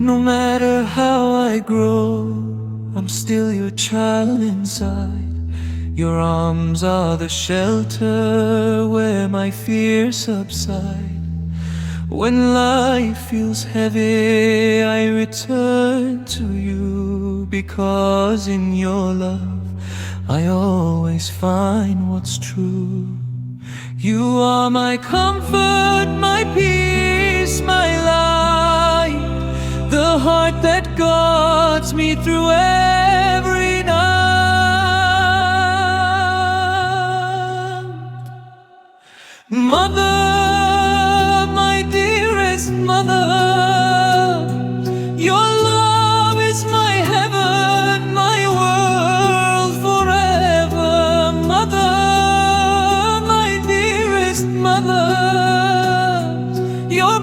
No matter how I grow, I'm still your child inside. Your arms are the shelter where my fears subside. When life feels heavy, I return to you, because in your love I always find what's true. You are my comfort, my peace, my light, the heart that guards me through every night. Mother, my dearest mother, your love is my heaven, my world forever. Mother, my dearest mother, your